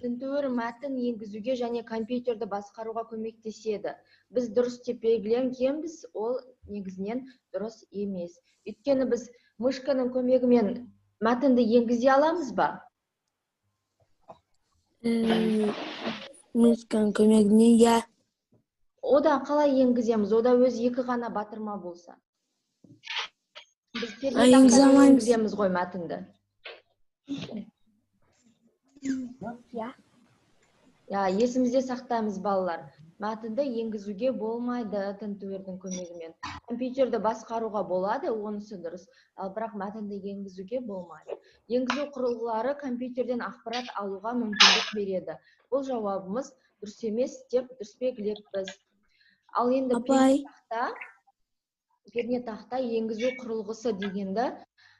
Тінтуір мәтін енгізуге және компьютерді басқаруға көмектеседі. Біз дұрыс деп белгіленгенбіз, ол негізінен дұрыс емес. Өйткені біз мышканың көмегімен мәтінді енгізе аламыз ба? Мышканың көмегімен, я. Ода қалай енгіземіз? Ода өз екі ғана батырма болса. Біз пернетақтамен енгіземіз ғой мәтінді. Я, есімізде сақтаймыз балалар. Мәтінді енгізуге болмайды тінтуірдің көмегімен. Компьютерді басқаруға болады, онысы дұрыс. Ал бірақ мәтінді енгізуге болмайды. Енгізу құрылғылары компьютерден ақпарат алуға мүмкіндік береді. Бұл жауабымыз дұрыс емес деп дұрыс белгілеппіз. Ал енді пернетақта енгізу құрылғысы дегенді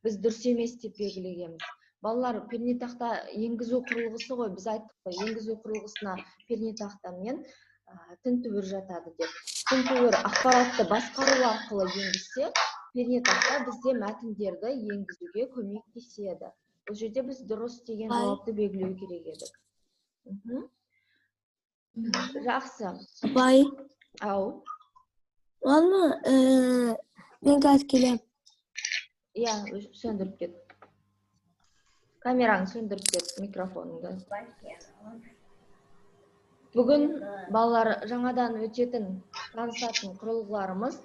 біз дұрыс емес деп белгілегенбіз. Балалар, пернетақта енгізу құрылғысы ғой, біз айттық қой, енгізу құрылғысына пернетақтамен тінтуір жатады деп. Тінтуір ақпаратты басқару арқылы енгізсе, пернетақта бізде мәтіндерді енгізуге көмектеседі. Бұл жерде біз дұрыс деген жауапты белгілеу керек едік. Жақсы. Апай. Ау. Ладно, мен қазір келем. Иә, сөндіріп кет. Камераң сөндіріп кет, микрофоныңды. Бүгін балалар жаңадан өтетін танысатын құрылғыларымыз,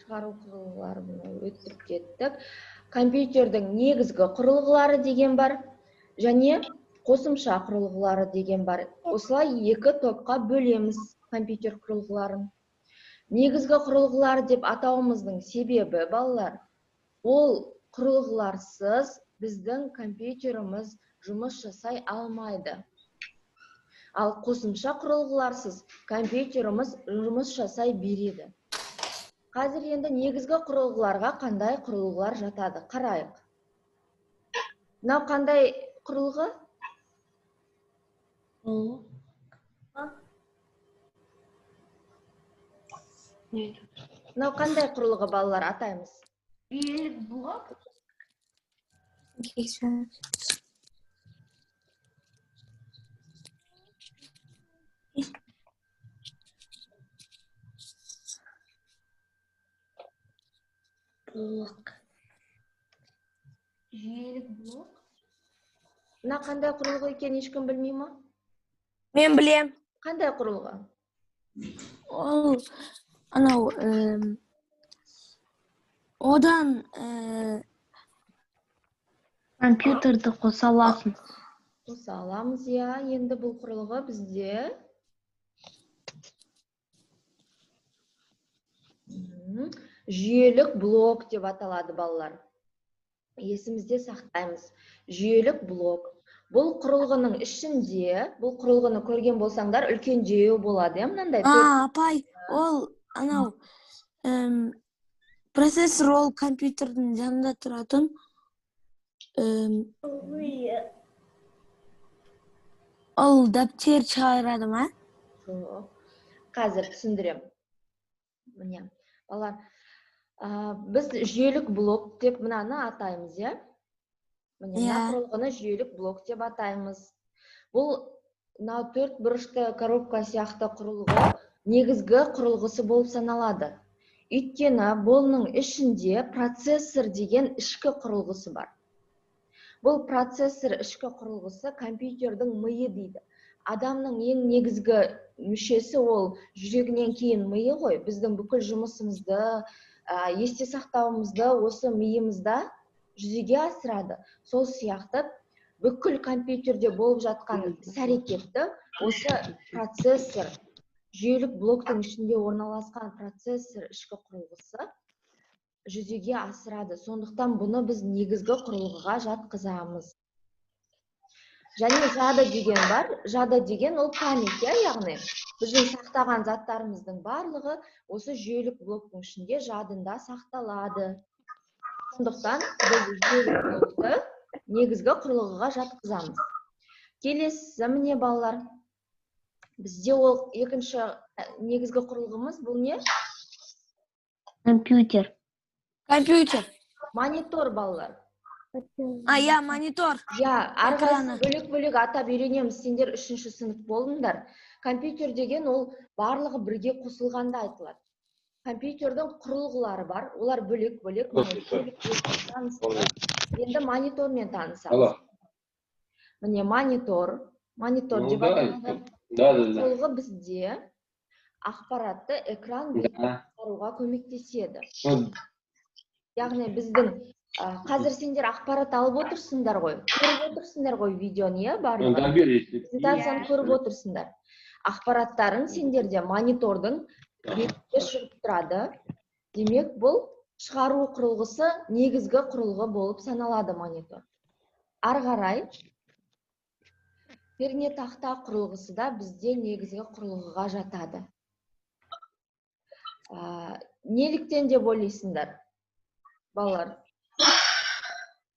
шығару құрылғыларына өтіп кеттік. Компьютердің негізгі құрылғылары деген бар, және қосымша құрылғылары деген бар. Осылай екі топқа бөлеміз компьютер құрылғыларын. Негізгі құрылғылар деп атауымыздың себебі, балалар, ол құрылғыларсыз біздің компьютеріміз жұмыс жасай алмайды. Ал қосымша құрылғыларсыз компьютеріміз жұмыс жасай береді. Қазір енді негізгі құрылғыларға қандай құрылғылар жатады? Қарайық. Мынау қандай құрылғы? Мынау қандай құрылғы, балалар, атаймыз? Жүйелік блок. Жүйелік блок. Мына қандай құрылғы екен, ешкім білмей ме? Мен білем. Қандай құрылғы? Ол, анау, одан компьютерді қоса аласың. Қоса аламыз, я. Енді бұл құрылғы бізде жүйелік блок деп аталады, балалар. Есімізде сақтаймыз. Жүйелік блок. Бұл құрылғының ішінде, бұл құрылғыны көрген болсаңдар, үлкен жүйе болады, мынандай. Апай, ол, анау, процессор ол компьютердің жанында тұратын. Ол дәптер шығарады ма? Жоқ. Қазір түсіндірем. Міне, балалар, біз жүйелік блок деп мынаны атаймыз, е? Міне, мына құрылғыны жүйелік блок деп атаймыз. Бұл төрт бұрышты коробка сияқты құрылғы негізгі құрылғысы болып саналады. Өйткені бұның ішінде процессор деген ішкі құрылғысы бар. Бұл процессор ішкі құрылғысы компьютердің миы дейді. Адамның ең негізгі мүшесі ол жүрегінен кейін миы ғой. Біздің бүкіл жұмысымызды, есте сақтауымызды осы миымызда жүзеге асырады. Сол сияқты бүкіл компьютерде болып жатқан іс-әрекетті осы процессор, жүйелік блоктың ішінде орналасқан процессор ішкі құрылғысы жүзеге асырады. Сондықтан бұны біз негізгі құрылғыға жатқызамыз. Және жады деген бар. Жады деген ол память, яғни біздің сақтаған заттарымыздың барлығы осы жүйелік блоктың ішінде жадында сақталады. Сондықтан біз жүйелік блокты негізгі құрылғыға жатқызамыз. Келесі, міне балалар, бізде ол екінші негізгі құрылғымыз бұл не? Компьютер. Монитор, балалар. Я монитор. Я әрқайсысын Экраны. бөлек-бөлек атап үйренеміз. Сендер 3-ші сынып болыңдар. Компьютер деген ол барлығы бірге қосылғанда айтылады. Компьютердің құрылғылары бар, олар бөлек-бөлек. Енді монитормен танысамыз. Міне монитор деп аталады. Құрылғы бізде ақпаратты экран басқаруға көмектеседі. Яғни біздің қазір сендер ақпарат алып отырсыңдар ғой, көріп отырсыңдар ғой видеоны, барлығы. Презентацияны көріп отырсыңдар. Ақпараттарың сендерде монитордың бетінде шығып тұрады. Демек, бұл шығару құрылғысы негізгі құрылғы болып саналады монитор. Ары қарай пернетақта құрылғысы да бізде негізгі құрылғыға жатады. Неліктен деп ойлайсыңдар, балалар?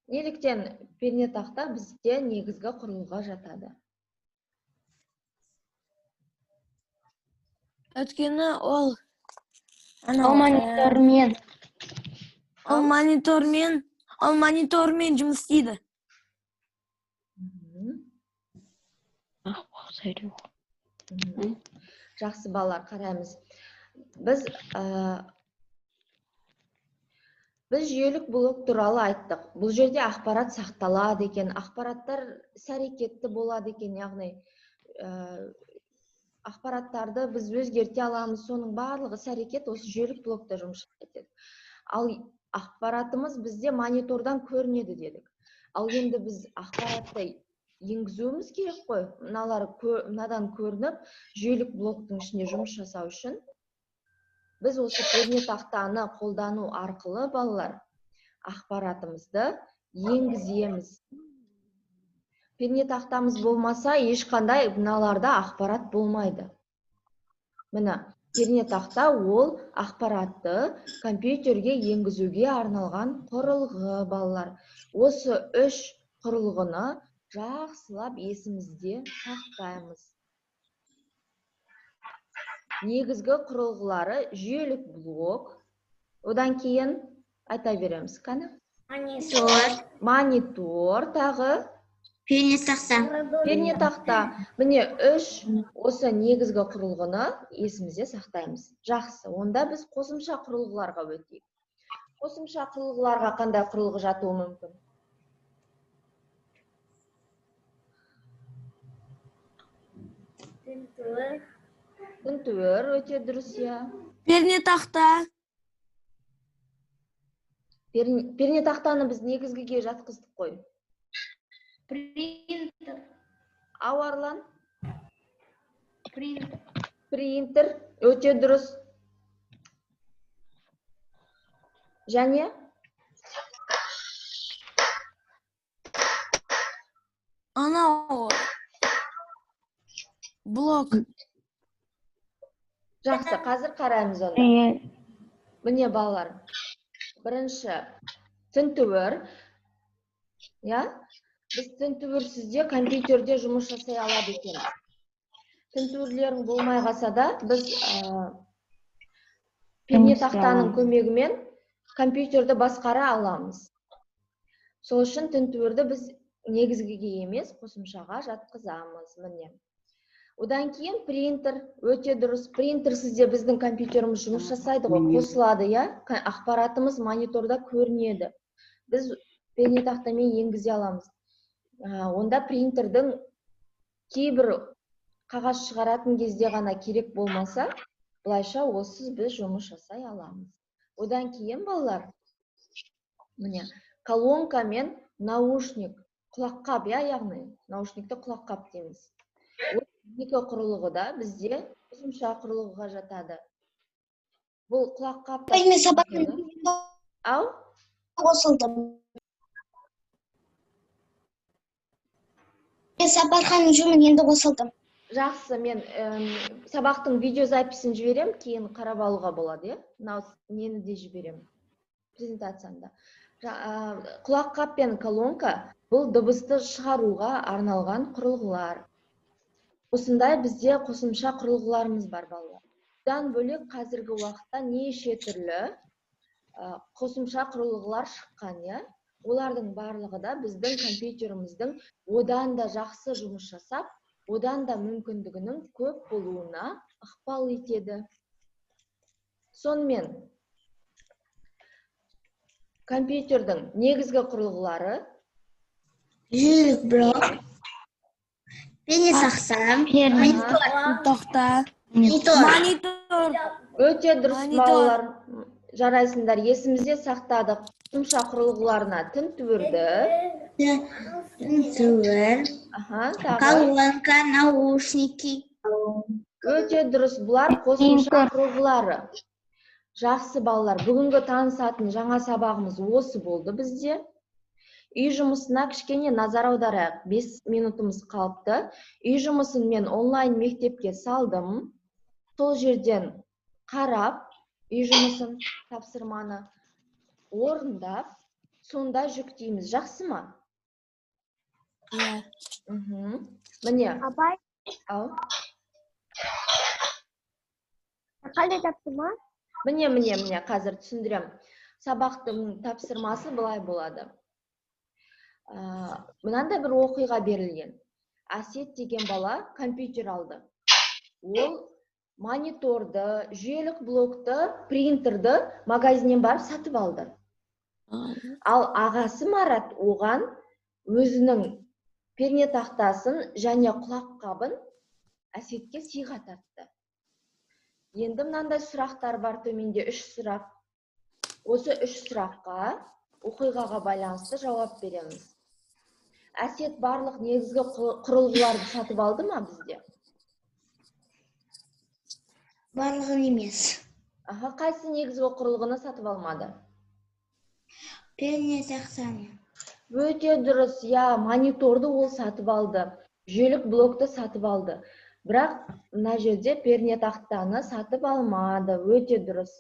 Неліктен пернетақта бізде негізгі құрылғыға жатады? Өткені ол монитормен жұмыс істейді. Жақсы балалар, қараймыз. Біз жүйелік блок туралы айттық. Бұл жерде ақпарат сақталады екен, ақпараттар іс-әрекетті болады екен, яғни ақпараттарды біз өзгерте аламыз, соның барлығы іс-әрекет осы жүйелік блокта жұмыс етеді. Ал ақпаратымыз бізде монитордан көрінеді дедік. Ал енді біз ақпаратты енгізуіміз керек қой, мынадан көрініп, жүйелік блоктың ішінде жұмыс жасау үшін біз осы пернетақтаны қолдану арқылы балалар ақпаратымызды енгіземіз. Пернетақтамыз болмаса, ешқандай мыналарда ақпарат болмайды. Міне, пернетақта ол ақпаратты компьютерге енгізуге арналған құрылғы балалар. Осы 3 құрылғыны жақсылап есімізде сақтаймыз. Негізгі құрылғылары жүйелік блок. Одан кейін айта береміз. Монитор, тағы пернетақта. Міне 3 осы негізгі құрылғыны есімізде сақтаймыз. Жақсы, онда біз қосымша құрылғыларға өтейік. Қосымша құрылғыларға қандай құрылғы жатуы мүмкін? Тінтуір, өте дұрыс, я. Пернетақта. Пернетақтаны біз негізгіге жатқыздық қой. Принтер. Ауарлан. Принтер, өте дұрыс. Және? Блок. Жақсы, қазір қараймыз онда. Міне балалар. Бірінші, тінтуір. Біз тінтуірсізде компьютерде жұмыс жасай алады екен. Тінтуірлерің болмай қалса да, біз пернетақтаның көмегімен компьютерді басқара аламыз. Сол үшін тінтуірді біз негізгіге емес, қосымшаға жатқызамыз. Міне. Одан кейін принтер, өте дұрыс. Принтерсізде біздің компьютеріміз жұмыс жасайды ғой, қосылады, ақпаратымыз мониторда көрінеді. Біз пернетақтамен енгізе аламыз. Онда принтердің кейбір қағаз шығаратын кезде ғана керек болмаса, бұлайша осыз біз жұмыс жасай аламыз. Одан кейін балалар, міне, колонка мен наушник, құлаққап, яғни наушникті құлаққап дейміз. Екі құрылғы да бізде қосымша құрылғыға жатады. Бұл құлаққап Сапархан жұмын енді қосылдым. Жақсы, мен сабақтың видеозаписін жіберем, кейін қарап алуға болады, нені де жіберем презентацияда. Құлаққап пен колонка бұл дыбысты шығаруға арналған құрылғылар. Осындай бізде қосымша құрылғыларымыз бар балалар. Бұдан бөлек қазіргі уақытта неше түрлі қосымша құрылғылар шыққан, олардың барлығы да біздің компьютеріміздің одан да жақсы жұмыс жасап, одан да мүмкіндігінің көп болуына ықпал етеді. Сонымен, компьютердің негізгі құрылғылары Жүйелік блок, пернетақта, Тақта. монитор. Монитор. өте дұрыс Монитор. балалар. Жарайсыңдар, есімізде сақтадық. Қосымша құрылғыларына тінтуірді. Принтер, Тағы. колонка, наушники. Өте дұрыс, бұлар қосымша құрылғылары. Жақсы балалар, бүгінгі танысатын жаңа сабағымыз осы болды бізде. Үй жұмысына кішкене назар аударайық. 5 минутымыз қалыпты. Үй жұмысын мен онлайн мектепке салдым. Сол жерден қарап, үй жұмысын тапсырманы орындап, сонда жүктейміз. Жақсы ма? Иә. Міне. Апай, Ау. қандай тапсырма? Міне, қазір түсіндірем. Сабақтың тапсырмасы былай болады. Мынандай бір оқиға берілген. Әсет деген бала компьютер алды. Ол мониторды, жүйелік блокты, принтерді магазиннен барып сатып алды. Ал ағасы Марат оған өзінің пернетақтасын және құлаққабын Әсетке сыйға тартты. Енді мынандай сұрақтар бар, төменде 3 сұрақ. Осы 3 сұраққа оқиғаға байланысты жауап береміз. Әсет барлық негізгі құрылғыларды сатып алды ма бізде? Барлығын емес. Қайсы негізгі құрылғыны сатып алмады? Пернетақтаны. Өте дұрыс, мониторды ол сатып алды. Жүйелік блокты сатып алды. Бірақ мына жерде пернетақтаны сатып алмады. Өте дұрыс.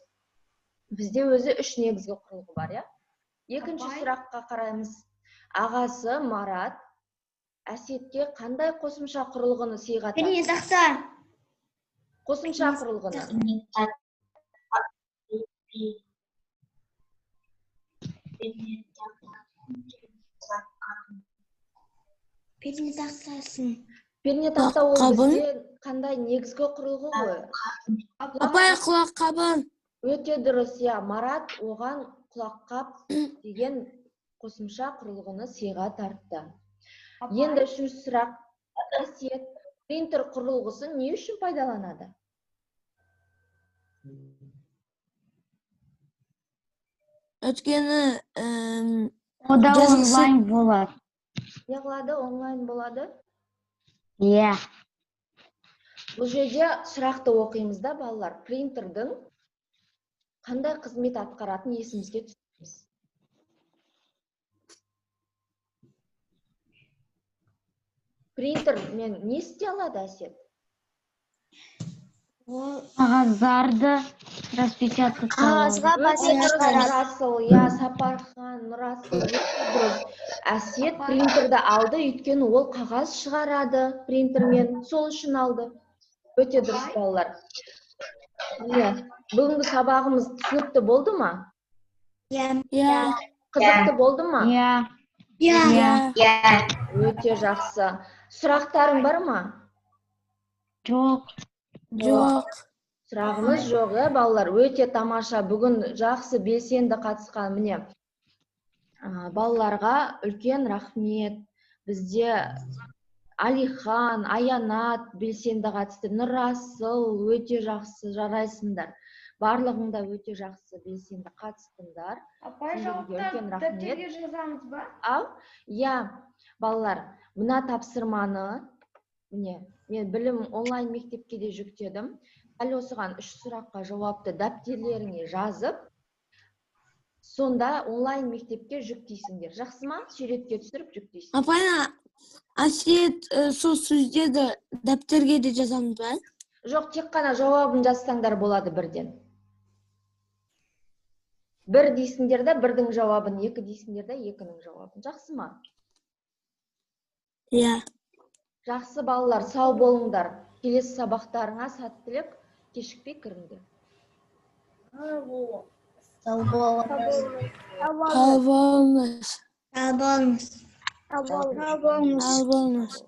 Бізде өзі 3 негізгі құрылғы бар, Екінші сұраққа қараймыз. Ағасы Марат Әсетке қандай қосымша құрылғыны сыйға тартты? Пернетақта. Қосымша құрылғыны. Пернетақтасын. Пернетақта ол Құлаққабын. бізде қандай негізгі құрылғы ғой? Апай, құлаққабын. Өте дұрыс, Марат оған құлаққап деген қосымша құрылғыны сыйға тартты. Енді 3-ші сұрақ. Әсет, принтер құрылғысы не үшін пайдаланады? Өткені Ода Жазғысы- онлайн болады. Не қылады? Онлайн болады? Иә. Бұл жерде сұрақты оқимыз да, балалар. Принтердің қандай қызмет атқаратын есімізге түсіреміз. Принтер мен не істей алады, Әсет? Қағаздарды распечатать Қағазға басып шығарады. Нұрасыл, Сапархан, Нұрасыл, өте дұрыс. Әсет принтерді алды, өйткені ол қағаз шығарады принтермен, сол үшін алды. Өте дұрыс, балалар. Бүгінгі сабағымыз түсінікті болды ма? Иә. Қызықты болды ма? Иә. Өте жақсы. Сұрақтарың бар ма? Жоқ. Жоқ. Сұрағымыз жоқ, балалар. Өте тамаша. Бүгін жақсы белсенді қатысқан міне. Балаларға үлкен рахмет. Бізде Алихан, Аянат белсенді қатысты. Нұрасыл, өте жақсы жарайсыңдар. Барлығыңда өте жақсы белсенді қатыстыңдар. Апай, Сендерге үлкен рахмет. дәптерге жазамыз ба? Балалар, мына тапсырманы, мен білім онлайн мектепке де жүктедім. Дәл осыған 3 сұраққа жауапты дәптерлеріңе жазып, сонда онлайн мектепке жүктейсіңдер. Жақсы ма? Суретке түсіріп жүктейсіңдер. Апай, Әсет сол сөздерді дәптерге де жазамыз ба? Жоқ, тек қана жауабын жазсаңдар болады бірден. Бір дейсіңдер да, бірдің жауабын, екі дейсіңдер да, екінің жауабын. Жақсы ма? Иә. Жақсы балалар, сау болыңдар. Келесі сабақтарыңа сәттілік, кешікпей кіріңдер. Сау болыңыз. Сау болыңыз. Al bolmaz. Al болыңыз.